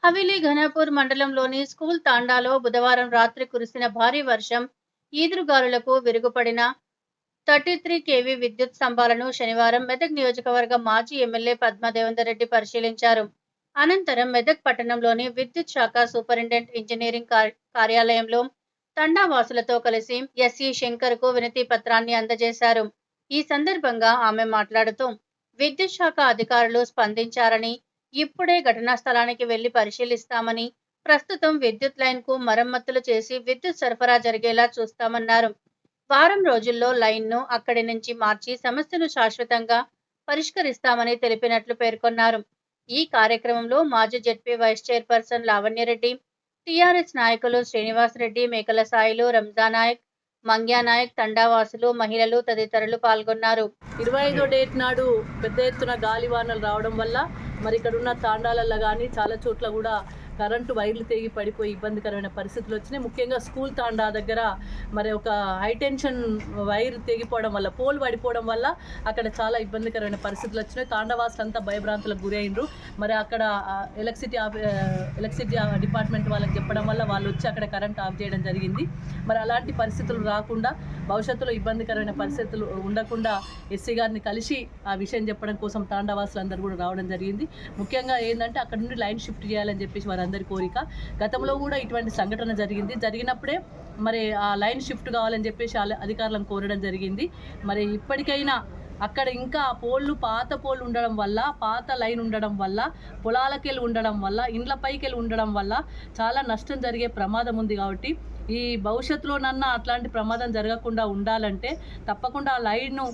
హవేలీ ఘనపూర్ మండలంలోని స్కూల్ తాండాలో బుధవారం రాత్రి కురిసిన భారీ వర్షం ఈదురుగాలులకు విరుగుపడిన 33 కేవీ విద్యుత్ స్తంభాలను శనివారం మెదక్ నియోజకవర్గ మాజీ ఎమ్మెల్యే పద్మా దేవేందర్ రెడ్డి పరిశీలించారు. అనంతరం మెదక్ పట్టణంలోని విద్యుత్ శాఖ సూపరింటెండెంట్ ఇంజనీరింగ్ కార్యాలయంలో తండా వాసులతో కలిసి ఎస్ఈ శంకర్ కు వినతి పత్రాన్ని అందజేశారు. ఈ సందర్భంగా ఆమె మాట్లాడుతూ విద్యుత్ శాఖ అధికారులు స్పందించారని, ఇప్పుడే ఘటనా స్థలానికి వెళ్లి పరిశీలిస్తామని, ప్రస్తుతం విద్యుత్ లైన్ కు మరమ్మతులు చేసి విద్యుత్ సరఫరా జరిగేలా చూస్తామన్నారు. వారం రోజుల్లో లైన్ ను అక్కడి నుంచి మార్చి సమస్యను శాశ్వతంగా పరిష్కరిస్తామని తెలిపినట్లు పేర్కొన్నారు. ఈ కార్యక్రమంలో మాజీ ZP vice chairperson Lavanya Reddy, TRS నాయకులు శ్రీనివాస్ రెడ్డి, మేకల సాయిలు, రంజాన్ నాయక్, మంగ్యా నాయక్, తండావాసులు, మహిళలు తదితరులు పాల్గొన్నారు. 25వ డేట్ నాడు పెద్ద ఎత్తున గాలివానలు రావడం వల్ల మరి ఇక్కడ ఉన్న తాండాలల్లో కానీ చాలా చోట్ల కూడా కరెంటు వైర్లు తెగి పడిపోయి ఇబ్బందికరమైన పరిస్థితులు వచ్చినాయి. ముఖ్యంగా స్కూల్ తాండా దగ్గర మరి ఒక హైటెన్షన్ వైర్ తెగిపోవడం వల్ల, పోల్ పడిపోవడం వల్ల అక్కడ చాలా ఇబ్బందికరమైన పరిస్థితులు వచ్చినాయి. తాండావాసులు అంతా భయభ్రాంతులకు గురైనరు. మరి అక్కడ ఎలక్ట్రిసిటీ డిపార్ట్మెంట్ వాళ్ళకి చెప్పడం వల్ల వాళ్ళు వచ్చి అక్కడ కరెంట్ ఆఫ్ చేయడం జరిగింది. మరి అలాంటి పరిస్థితులు రాకుండా, భవిష్యత్తులో ఇబ్బందికరమైన పరిస్థితులు ఉండకుండా ఎస్సీ గారిని కలిసి ఆ విషయం చెప్పడం కోసం తాండావాసులు అందరూ కూడా రావడం జరిగింది. ముఖ్యంగా ఏంటంటే అక్కడ నుండి లైన్ షిఫ్ట్ చేయాలని చెప్పేసి వారందరి కోరిక. గతంలో కూడా ఇటువంటి సంఘటన జరిగినప్పుడే మరి ఆ లైన్ షిఫ్ట్ కావాలని చెప్పేసి అధికారులను కోరడం జరిగింది. మరి ఇప్పటికైనా అక్కడ ఇంకా పాత పోళ్ళు ఉండడం వల్ల, పాత లైన్ ఉండడం వల్ల, పొలాలకెళ్ళి ఉండడం వల్ల, ఇండ్లపైకెళ్ళి ఉండడం వల్ల చాలా నష్టం జరిగే ప్రమాదం ఉంది. కాబట్టి ఈ భవిష్యత్తులోనన్నా అట్లాంటి ప్రమాదం జరగకుండా ఉండాలంటే తప్పకుండా ఆ లైన్ను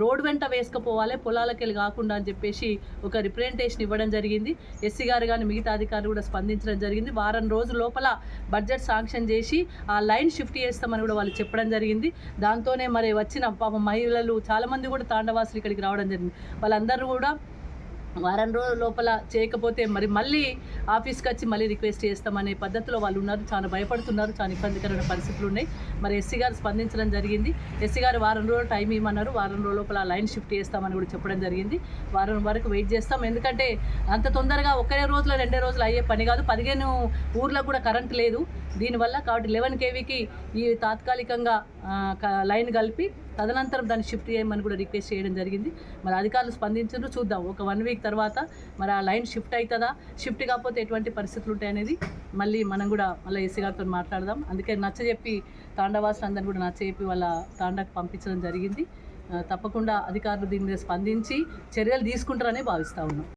రోడ్ వెంట వేసుకుపోవాలి, పొలాలకెళ్ళి కాకుండా అని చెప్పేసి ఒక రిప్రజెంటేషన్ ఇవ్వడం జరిగింది. ఎస్సీ గారు కానీ మిగతా అధికారులు కూడా స్పందించడం జరిగింది. వారం రోజుల లోపల బడ్జెట్ శాంక్షన్ చేసి ఆ లైన్ షిఫ్ట్ చేస్తామని కూడా వాళ్ళు చెప్పడం జరిగింది. దాంతోనే మరి వచ్చిన పాపం మహిళలు చాలామంది కూడా తాండవాసులు ఇక్కడికి రావడం జరిగింది. వాళ్ళందరూ కూడా వారం రోజుల లోపల చేయకపోతే మరి మళ్ళీ ఆఫీస్కి వచ్చి మళ్ళీ రిక్వెస్ట్ చేస్తామనే పద్ధతిలో వాళ్ళు ఉన్నారు. చాలా భయపడుతున్నారు, చాలా ఇబ్బందికరమైన పరిస్థితులు ఉన్నాయి. మరి ఎస్సీ గారు స్పందించడం జరిగింది. ఎస్సీ గారు వారం రోజులు టైం ఇవ్వమన్నారు. వారం రోజుల లోపల లైన్ షిఫ్ట్ చేస్తామని కూడా చెప్పడం జరిగింది. వారం వరకు వెయిట్ చేస్తాం. ఎందుకంటే అంత తొందరగా ఒకే రోజులో 2 రోజులు అయ్యే పని కాదు. 15 ఊర్లకు కూడా కరెంట్ లేదు దీనివల్ల. కాబట్టి 11 కేవీకి ఈ తాత్కాలికంగా లైన్ కలిపి తదనంతరం దాన్ని షిఫ్ట్ చేయమని కూడా రిక్వెస్ట్ చేయడం జరిగింది. మరి అధికారులు స్పందించారు. చూద్దాం ఒక 1 వీక్ తర్వాత మరి ఆ లైన్ షిఫ్ట్ అవుతుందా, షిఫ్ట్ కాకపోతే ఎటువంటి పరిస్థితులు ఉంటాయనేది మళ్ళీ మనం కూడా మళ్ళీ ఎస్సీ గారితో మాట్లాడదాం. అందుకే నచ్చజెప్పి తాండావాసులు అందరినీ కూడా నచ్చజెప్పి వాళ్ళ తాండాకు పంపించడం జరిగింది. తప్పకుండా అధికారులు దీని మీద స్పందించి చర్యలు తీసుకుంటారని భావిస్తూ ఉన్నాం.